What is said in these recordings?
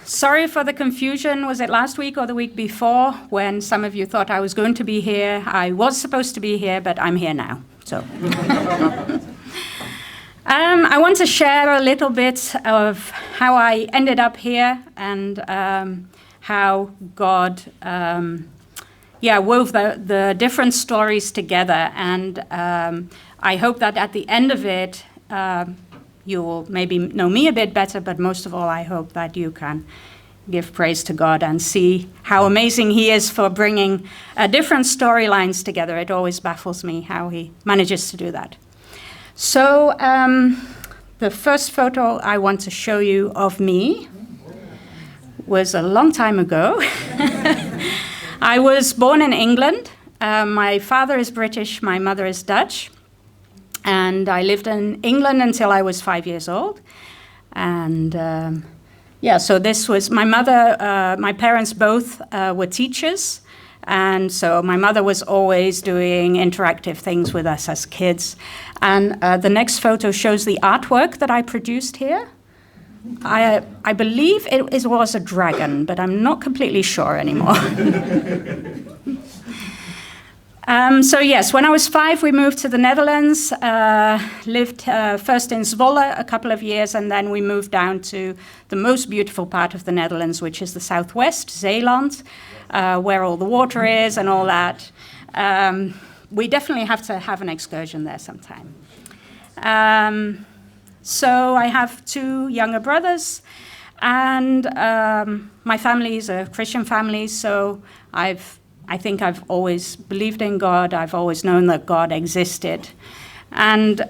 Sorry for the confusion. Was it last week or the week before when some of you thought I was going to be here? I was supposed to be here, but I'm here now. So, I want to share a little bit of how I ended up here and how God, wove the different stories together. And I hope that at the end of it, you will maybe know me a bit better, but most of all, I hope that you can give praise to God and see how amazing He is for bringing different storylines together. It always baffles me how He manages to do that. So the first photo I want to show you of me was a long time ago. I was born in England. My father is British, my mother is Dutch. And I lived in England until I was 5 years old. And so this was my mother, my parents both were teachers. And so my mother was always doing interactive things with us as kids. And the next photo shows the artwork that I produced here. I believe it was a dragon, but I'm not completely sure anymore. When I was 5, we moved to the Netherlands, lived first in Zwolle a couple of years, and then we moved down to the most beautiful part of the Netherlands, which is the southwest, Zeeland, where all the water is and all that. We definitely have to have an excursion there sometime. So I have 2 younger brothers, and my family is a Christian family, so I think I've always believed in God. I've always known that God existed. And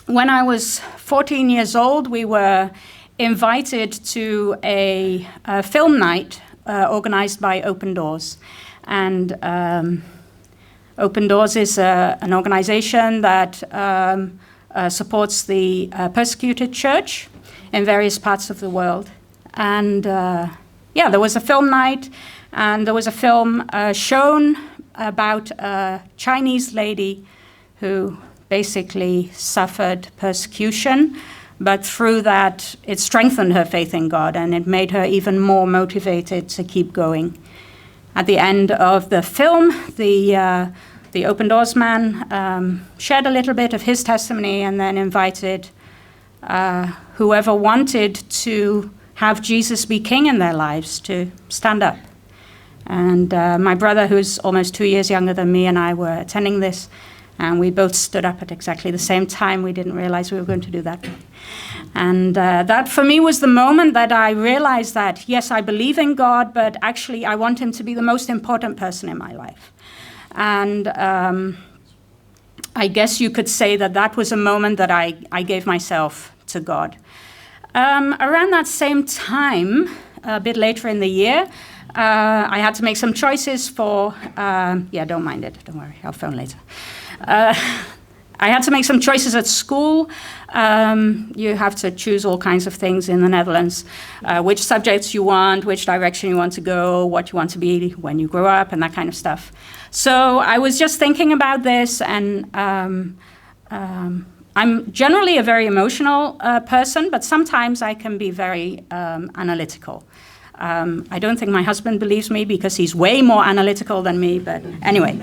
when I was 14 years old, we were invited to a film night organized by Open Doors. And Open Doors is an organization that supports the persecuted church in various parts of the world. And there was a film night. And there was a film shown about a Chinese lady who basically suffered persecution, but through that, it strengthened her faith in God, and it made her even more motivated to keep going. At the end of the film, the Open Doors man shared a little bit of his testimony and then invited whoever wanted to have Jesus be king in their lives to stand up. And my brother, who's almost 2 years younger than me, and I were attending this, and we both stood up at exactly the same time. We didn't realize we were going to do that. And that, for me, was the moment that I realized that, yes, I believe in God, but actually I want Him to be the most important person in my life. And I guess you could say that was a moment that I gave myself to God. Around that same time, a bit later in the year, I had to make some choices for, don't mind it, don't worry, I'll phone later. I had to make some choices at school. You have to choose all kinds of things in the Netherlands, which subjects you want, which direction you want to go, what you want to be when you grow up, and that kind of stuff. So I was just thinking about this, and I'm generally a very emotional person, but sometimes I can be very analytical. I don't think my husband believes me because he's way more analytical than me, but anyway.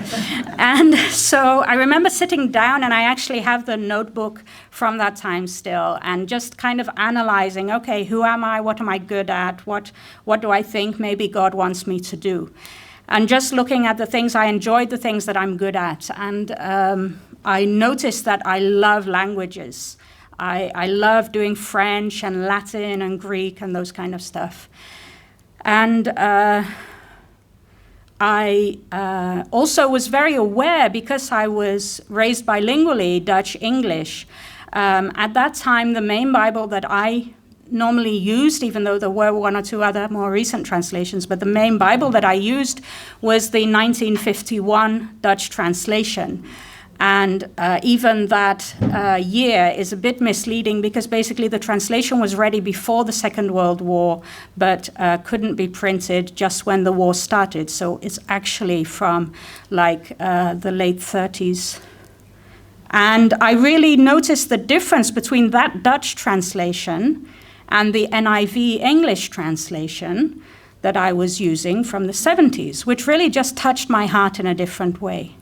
And so I remember sitting down, and I actually have the notebook from that time still, and just kind of analyzing, okay, who am I? What am I good at? What do I think maybe God wants me to do? And just looking at the things I enjoyed, the things that I'm good at. And I noticed that I love languages. I love doing French and Latin and Greek and those kind of stuff. And I also was very aware, because I was raised bilingually, Dutch-English. At that time, the main Bible that I normally used, even though there were 1 or 2 other more recent translations, but the main Bible that I used was the 1951 Dutch translation. And even that year is a bit misleading, because basically the translation was ready before the Second World War, but couldn't be printed just when the war started. So it's actually from the late 30s. And I really noticed the difference between that Dutch translation and the NIV English translation that I was using from the 70s, which really just touched my heart in a different way.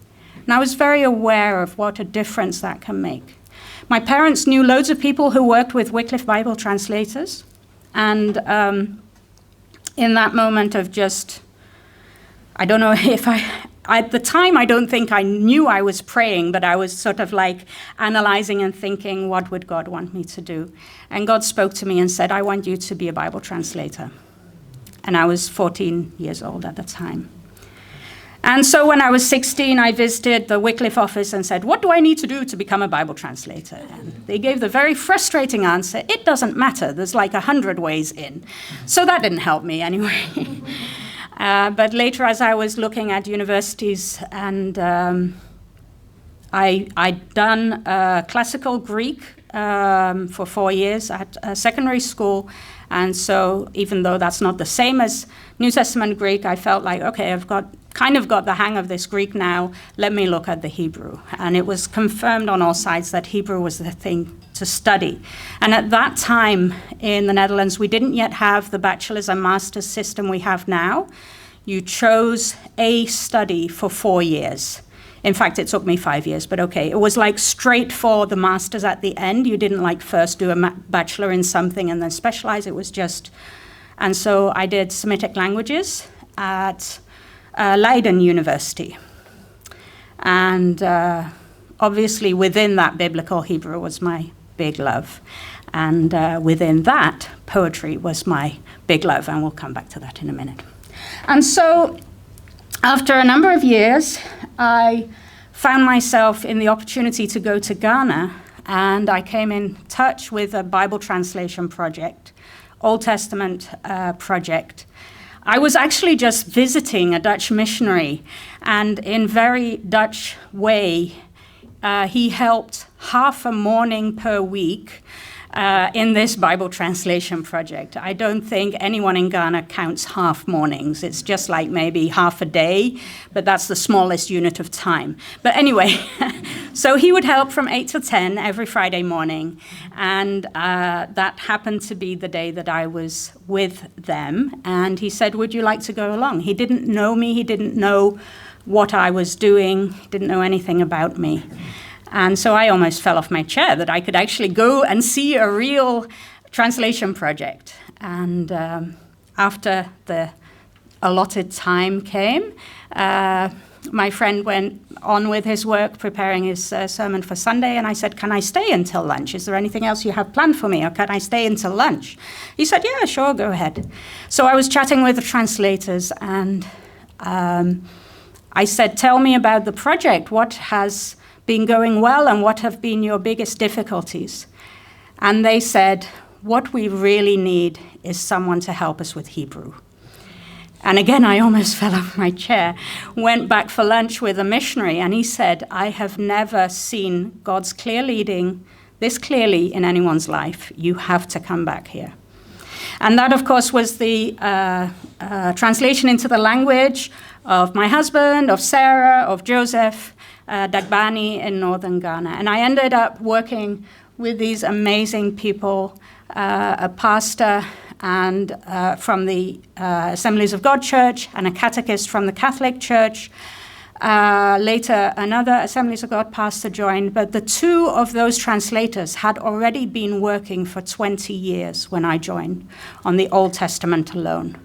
And I was very aware of what a difference that can make. My parents knew loads of people who worked with Wycliffe Bible translators, and in that moment of just, I don't know if at the time, I don't think I knew I was praying, but I was sort of like analyzing and thinking, what would God want me to do? And God spoke to me and said, I want you to be a Bible translator. And I was 14 years old at the time. And so when I was 16, I visited the Wycliffe office and said, what do I need to do to become a Bible translator? And they gave the very frustrating answer, it doesn't matter, there's like 100 ways in. So that didn't help me anyway. But later, as I was looking at universities, and I'd done classical Greek for 4 years at secondary school. And so even though that's not the same as New Testament Greek, I felt like, okay, I've kind of got the hang of this Greek now. Let me look at the Hebrew. And it was confirmed on all sides that Hebrew was the thing to study. And at that time in the Netherlands, we didn't yet have the bachelor's and master's system we have now. You chose a study for 4 years. In fact, it took me 5 years, but okay. It was like straight for the master's at the end. You didn't like first do a bachelor in something and then specialize. It was just, and so I did Semitic languages at Leiden University. And obviously within that, biblical Hebrew was my big love. And within that, poetry was my big love. And we'll come back to that in a minute. And so after a number of years, I found myself in the opportunity to go to Ghana, and I came in touch with a Bible translation project, Old Testament project. I was actually just visiting a Dutch missionary, and in very Dutch way, he helped half a morning per week in this Bible translation project. I don't think anyone in Ghana counts half mornings. It's just like maybe half a day, but that's the smallest unit of time. But anyway, so he would help from 8 to 10 every Friday morning, and that happened to be the day that I was with them, and he said, would you like to go along? He didn't know me, he didn't know what I was doing, he didn't know anything about me. And so I almost fell off my chair that I could actually go and see a real translation project. And after the allotted time came, my friend went on with his work, preparing his sermon for Sunday, and I said, can I stay until lunch? Is there anything else you have planned for me, or can I stay until lunch? He said, yeah, sure, go ahead. So I was chatting with the translators, and I said, tell me about the project. What has been going well, and what have been your biggest difficulties? And they said, what we really need is someone to help us with Hebrew. And again, I almost fell off my chair, went back for lunch with a missionary, and he said, I have never seen God's clear leading this clearly in anyone's life. You have to come back here. And that, of course, was the translation into the language of my husband, of Sarah, of Joseph, Dagbani in northern Ghana. And I ended up working with these amazing people, a pastor and from the Assemblies of God Church, and a catechist from the Catholic Church. Later, another Assemblies of God pastor joined, but the two of those translators had already been working for 20 years when I joined on the Old Testament alone.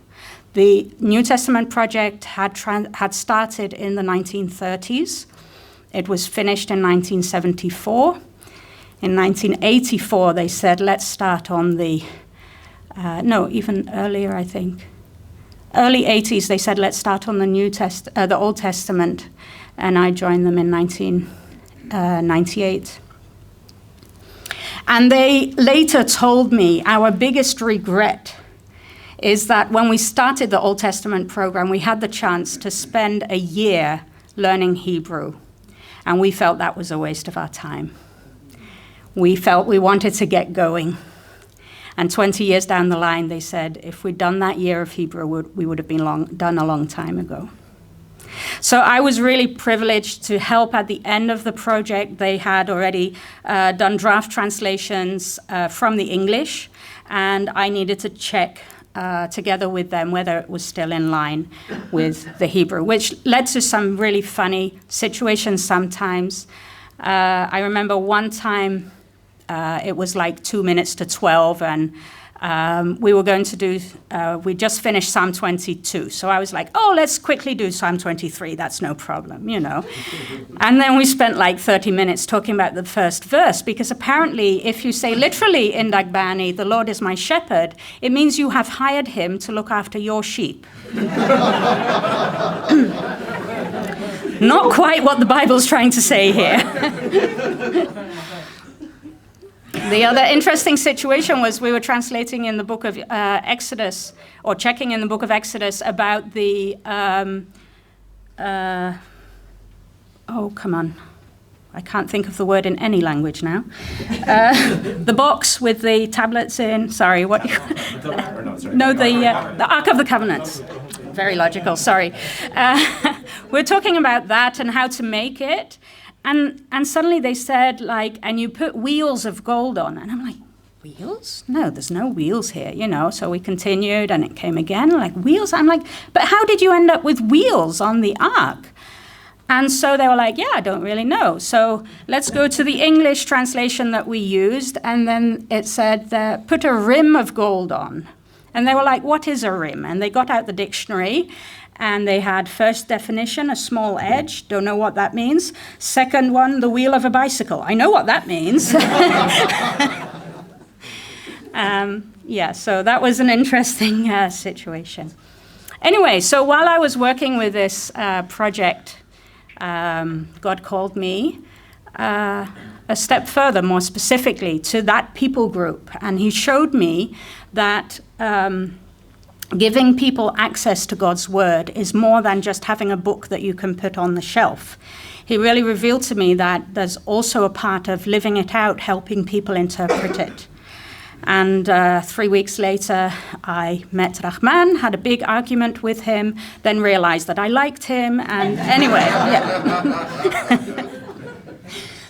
The New Testament project had started in the 1930s. It was finished in 1974. In 1984, they said, let's start on the, even earlier, I think. Early 80s, they said, let's start on the Old Testament, and I joined them in 1998. And they later told me our biggest regret is that when we started the Old Testament program, we had the chance to spend a year learning Hebrew. And we felt that was a waste of our time. We felt we wanted to get going. And 20 years down the line, they said, if we'd done that year of Hebrew, we would have been done a long time ago. So I was really privileged to help at the end of the project. They had already done draft translations from the English, and I needed to check together with them whether it was still in line with the Hebrew, which led to some really funny situations sometimes. I remember one time it was like 2 minutes to 12, and we were going to do, we just finished Psalm 22. So I was like, oh, let's quickly do Psalm 23. That's no problem, you know. And then we spent like 30 minutes talking about the first verse, because apparently if you say literally in Dagbani, the Lord is my shepherd, it means you have hired him to look after your sheep. Not quite what the Bible's trying to say here. The other interesting situation was we were translating in the book of Exodus, or checking in the book of Exodus about the, oh, come on. I can't think of the word in any language now. The box with the tablets in, sorry, what? No, the Ark of the Covenant. Very logical, sorry. We're talking about that and how to make it. And suddenly they said, like, and you put wheels of gold on. And I'm like, wheels? No, there's no wheels here, you know. So we continued, and it came again, like, wheels? I'm like, but how did you end up with wheels on the ark? And so they were like, yeah, I don't really know. So let's go to the English translation that we used. And then it said, put a rim of gold on. And they were like, what is a rim? And they got out the dictionary. And they had first definition, a small edge. Don't know what that means. Second one, the wheel of a bicycle. I know what that means. Yeah, so that was an interesting situation. Anyway, so while I was working with this project, God called me a step further, more specifically, to that people group. And he showed me that giving people access to God's word is more than just having a book that you can put on the shelf. He really revealed to me that there's also a part of living it out, helping people interpret it. And 3 weeks later, I met Rahman, had a big argument with him, then realized that I liked him, and anyway, yeah.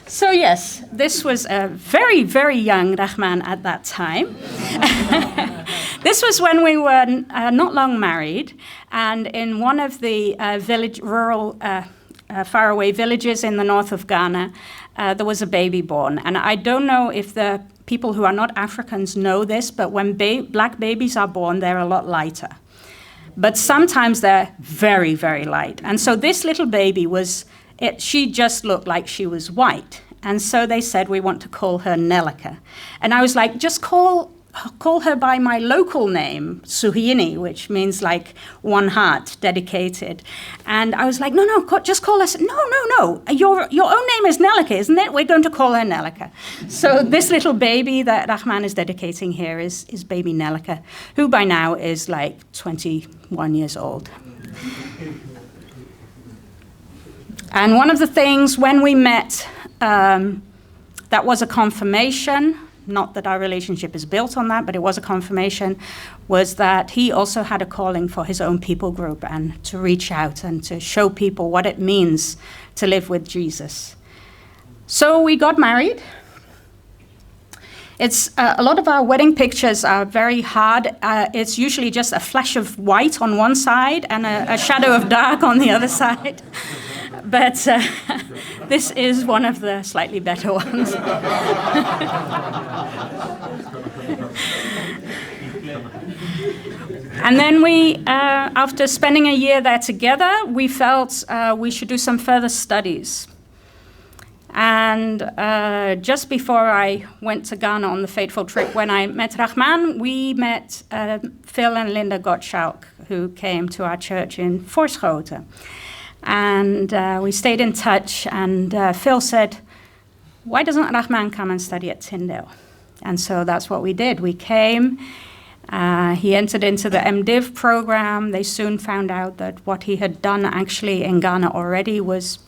So yes, this was a very, very young Rahman at that time. This was when we were not long married, and in one of the rural, faraway villages in the north of Ghana, there was a baby born. And I don't know if the people who are not Africans know this, but when black babies are born, they're a lot lighter. But sometimes they're very, very light. And so this little baby she just looked like she was white. And so they said, we want to call her Nelleke. And I was like, just call her by my local name, Suhini, which means like one heart, dedicated. And I was like, no, just call us. No. Your own name is Nelleke, isn't it? We're going to call her Nelleke. So this little baby that Rahman is dedicating here is baby Nelleke, who by now is like 21 years old. And one of the things when we met, that was a confirmation, not that our relationship is built on that, but it was a confirmation, was that he also had a calling for his own people group and to reach out and to show people what it means to live with Jesus. So we got married. It's a lot of our wedding pictures are very hard. It's usually just a flash of white on one side and a shadow of dark on the other side. But this is one of the slightly better ones. And then we, after spending a year there together, we felt we should do some further studies. And just before I went to Ghana on the fateful trip, when I met Rahman, we met Phil and Linda Gottschalk, who came to our church in Voorschoten. And we stayed in touch, and Phil said, why doesn't Rahman come and study at Tyndale? And so that's what we did. We came. He entered into the MDiv program. They soon found out that what he had done actually in Ghana already was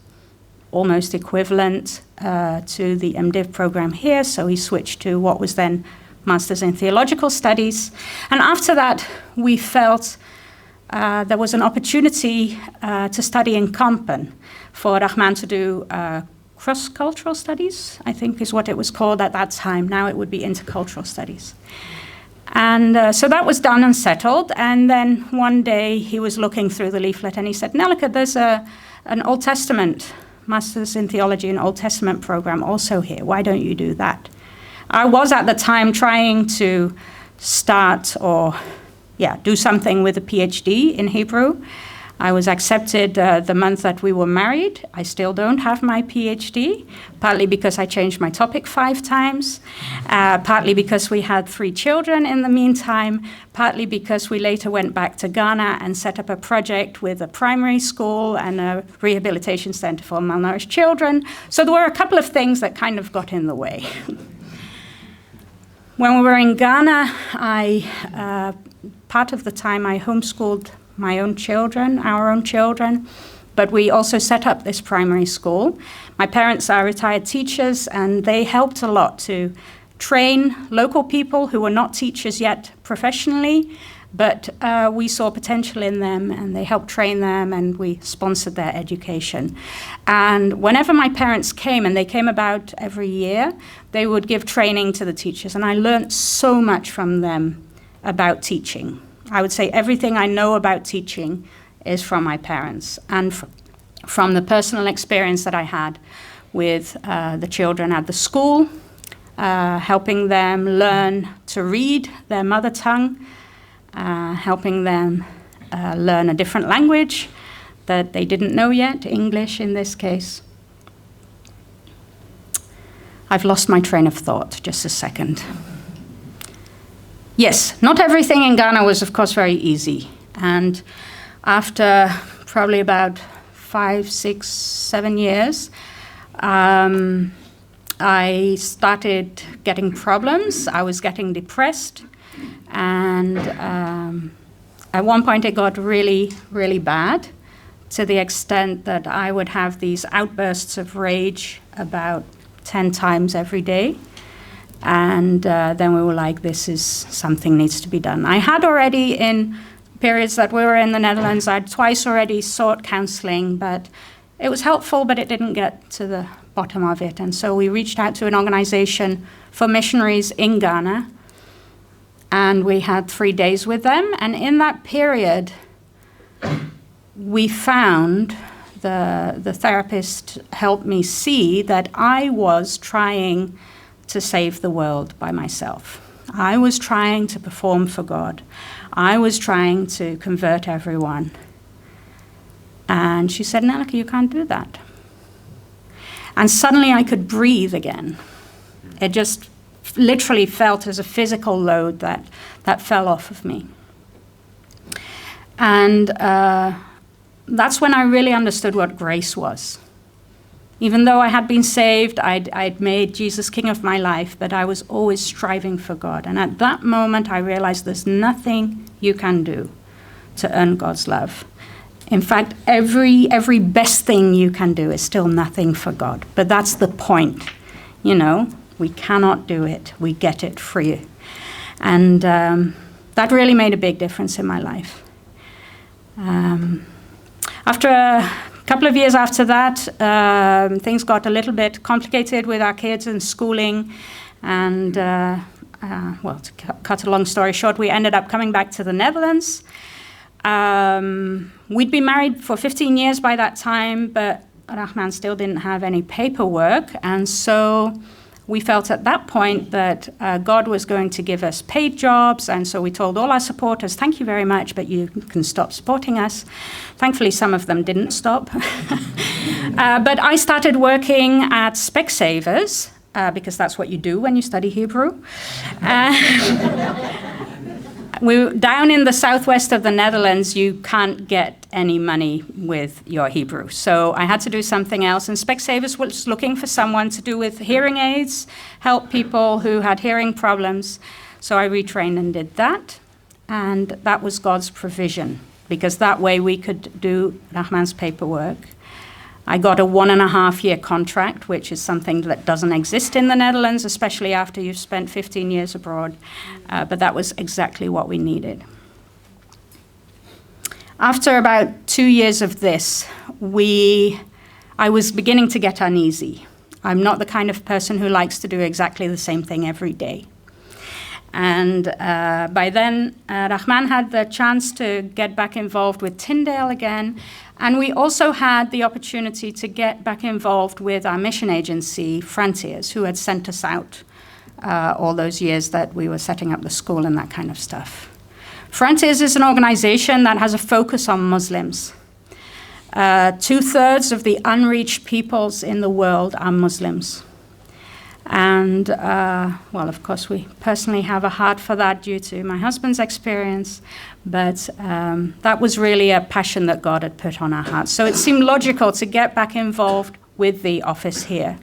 almost equivalent to the MDiv program here. So he switched to what was then Masters in Theological Studies. And after that, we felt there was an opportunity to study in Kampen for Rahman to do cross-cultural studies, I think is what it was called at that time. Now it would be intercultural studies. And so that was done and settled. And then one day he was looking through the leaflet and he said, Nelleke, there's an Old Testament, Masters in Theology and Old Testament program also here. Why don't you do that? I was at the time trying to start do something with a PhD in Hebrew. I was accepted the month that we were married. I still don't have my PhD, partly because I changed my topic 5 times, partly because we had 3 children in the meantime, partly because we later went back to Ghana and set up a project with a primary school and a rehabilitation center for malnourished children. So there were a couple of things that kind of got in the way. When we were in Ghana, part of the time I homeschooled our own children, but we also set up this primary school. My parents are retired teachers, and they helped a lot to train local people who were not teachers yet professionally, but we saw potential in them, and they helped train them, and we sponsored their education. And whenever my parents came, and they came about every year, they would give training to the teachers, and I learned so much from them about teaching. I would say everything I know about teaching is from my parents and from the personal experience that I had with the children at the school, helping them learn to read their mother tongue, helping them learn a different language that they didn't know yet, English in this case. I've lost my train of thought, just a second. Yes, not everything in Ghana was, of course, very easy. And after probably about 5, 6, 7 years, I started getting problems. I was getting depressed. And at one point, it got really, really bad, to the extent that I would have these outbursts of rage about 10 times every day. And then we were like, something needs to be done. I had already, in periods that we were in the Netherlands, I'd twice already sought counseling, but it was helpful, but it didn't get to the bottom of it. And so we reached out to an organization for missionaries in Ghana, and we had 3 days with them. And in that period, we found the therapist helped me see that I was trying to save the world by myself. I was trying to perform for God. I was trying to convert everyone. And she said, Nelleke, you can't do that. And suddenly I could breathe again. It just literally felt as a physical load that fell off of me. And that's when I really understood what grace was. Even though I had been saved, I'd made Jesus king of my life, but I was always striving for God. And at that moment, I realized there's nothing you can do to earn God's love. In fact, every best thing you can do is still nothing for God. But that's the point. We cannot do it. We get it free. And that really made a big difference in my life. After a couple of years after that, things got a little bit complicated with our kids and schooling. And, to cut a long story short, we ended up coming back to the Netherlands. We'd been married for 15 years by that time, but Rahman still didn't have any paperwork. And so we felt at that point that God was going to give us paid jobs, and so we told all our supporters, thank you very much, but you can stop supporting us. Thankfully, some of them didn't stop. But I started working at Specsavers, because that's what you do when you study Hebrew. We down in the southwest of the Netherlands, you can't get any money with your Hebrew. So I had to do something else. And Specsavers was looking for someone to do with hearing aids, help people who had hearing problems. So I retrained and did that. And that was God's provision, because that way we could do Rahman's paperwork. I got a 1.5-year contract, which is something that doesn't exist in the Netherlands, especially after you've spent 15 years abroad. But that was exactly what we needed. After about 2 years of this, I was beginning to get uneasy. I'm not the kind of person who likes to do exactly the same thing every day. And by then, Rahman had the chance to get back involved with Tyndale again. And we also had the opportunity to get back involved with our mission agency, Frontiers, who had sent us out all those years that we were setting up the school and that kind of stuff. Frontiers is an organization that has a focus on Muslims. 2/3 of the unreached peoples in the world are Muslims. And, well, of course, we personally have a heart for that due to my husband's experience, but that was really a passion that God had put on our hearts. So it seemed logical to get back involved with the office here.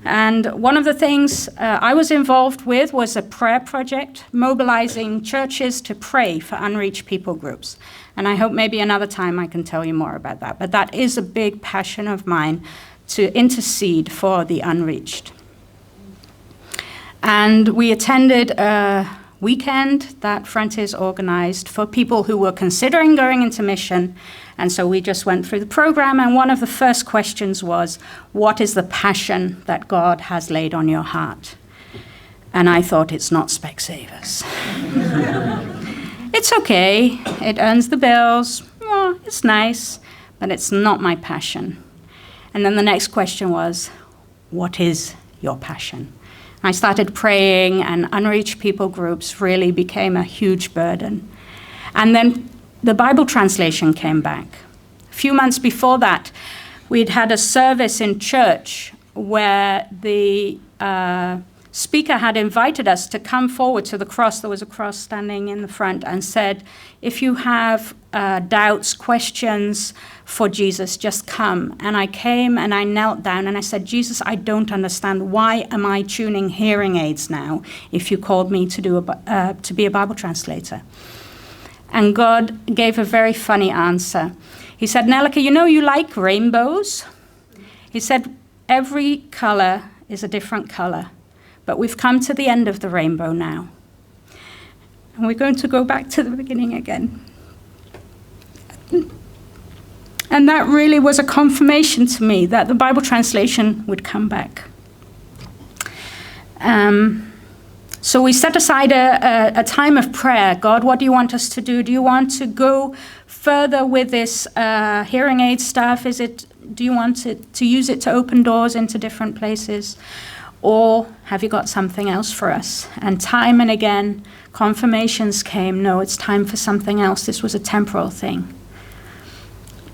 And one of the things I was involved with was a prayer project, mobilizing churches to pray for unreached people groups. And I hope maybe another time I can tell you more about that. But that is a big passion of mine, to intercede for the unreached. And we attended a weekend that Frontiers organized for people who were considering going into mission. And so we just went through the program, and one of the first questions was, what is the passion that God has laid on your heart? And I thought, it's not Specsavers. It's okay, it earns the bills, oh, it's nice, but it's not my passion. And then the next question was, what is your passion? I started praying, and unreached people groups really became a huge burden. And then the Bible translation came back. A few months before that, we'd had a service in church where the speaker had invited us to come forward to the cross. There was a cross standing in the front, and said, if you have doubts, questions for Jesus, just come. And I came and I knelt down and I said, Jesus, I don't understand. Why am I tuning hearing aids now if you called me to be a Bible translator? And God gave a very funny answer. He said, Nelleke, you know you like rainbows? He said, every color is a different color, but we've come to the end of the rainbow now. And we're going to go back to the beginning again. And that really was a confirmation to me that the Bible translation would come back. So we set aside a time of prayer. God, what do you want us to do? Do you want to go further with this hearing aid stuff? Do you want to use it to open doors into different places? Or have you got something else for us? And time and again, confirmations came. No, it's time for something else. This was a temporal thing.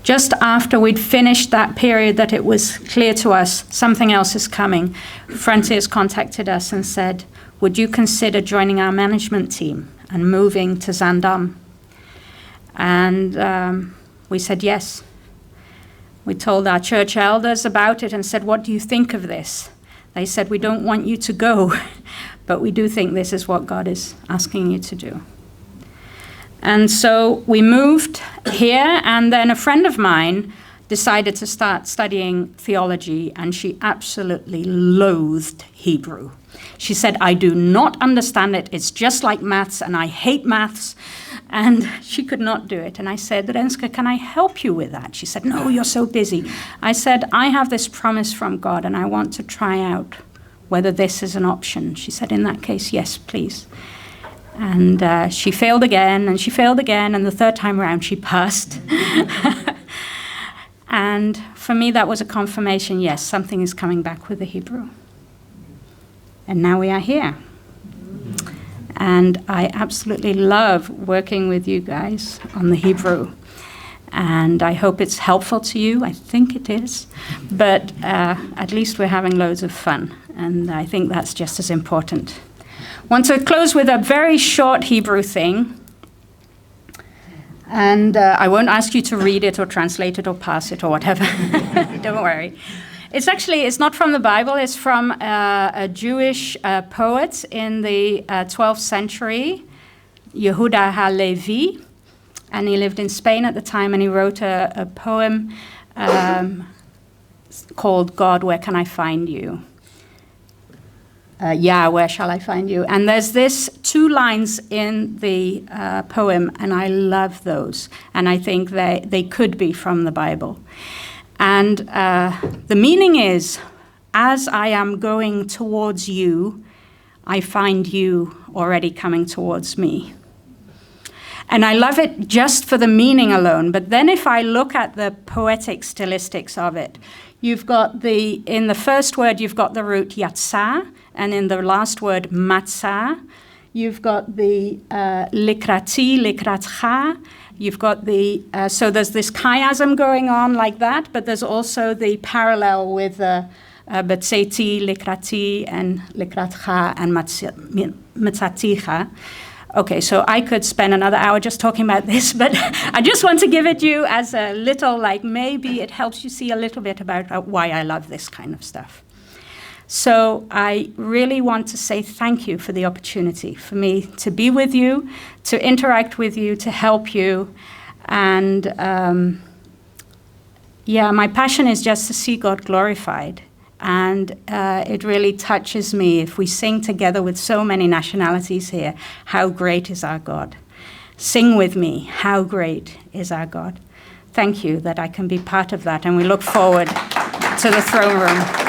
Just after we'd finished that period that it was clear to us something else is coming, Frontiers contacted us and said, would you consider joining our management team and moving to Zaandam? And we said yes. We told our church elders about it and said, what do you think of this? They said, we don't want you to go, but we do think this is what God is asking you to do. And so we moved here, and then a friend of mine decided to start studying theology, and she absolutely loathed Hebrew. She said, I do not understand it. It's just like maths, and I hate maths. And she could not do it. And I said, Renske, can I help you with that? She said, no, you're so busy. I said, I have this promise from God, and I want to try out whether this is an option. She said, in that case, yes, please. And she failed again, and she failed again, and the third time around she passed. And for me, that was a confirmation, yes, something is coming back with the Hebrew. And now we are here. And I absolutely love working with you guys on the Hebrew. And I hope it's helpful to you. I think it is. But at least we're having loads of fun. And I think that's just as important. I want to close with a very short Hebrew thing. And I won't ask you to read it or translate it or pass it or whatever. Don't worry. It's not from the Bible. It's from a Jewish poet in the 12th century, Yehuda HaLevi. And he lived in Spain at the time, and he wrote a poem called God, Where Can I Find You? Where shall I find you? And there's this 2 lines in the poem, and I love those. And I think they could be from the Bible. And the meaning is, as I am going towards you, I find you already coming towards me. And I love it just for the meaning alone. But then if I look at the poetic stylistics of it, you've got in the first word, you've got the root yatsa, and in the last word, matsa. You've got the likrati, likratcha. You've got so there's this chiasm going on like that, but there's also the parallel with betzeti, likrati, and likratcha, and matzaticha. Okay, so I could spend another hour just talking about this, but I just want to give it you as a little, maybe it helps you see a little bit about why I love this kind of stuff. So I really want to say thank you for the opportunity for me to be with you, to interact with you, to help you. And my passion is just to see God glorified. And it really touches me if we sing together with so many nationalities here, how great is our God. Sing with me, how great is our God. Thank you that I can be part of that, and we look forward to the throne room.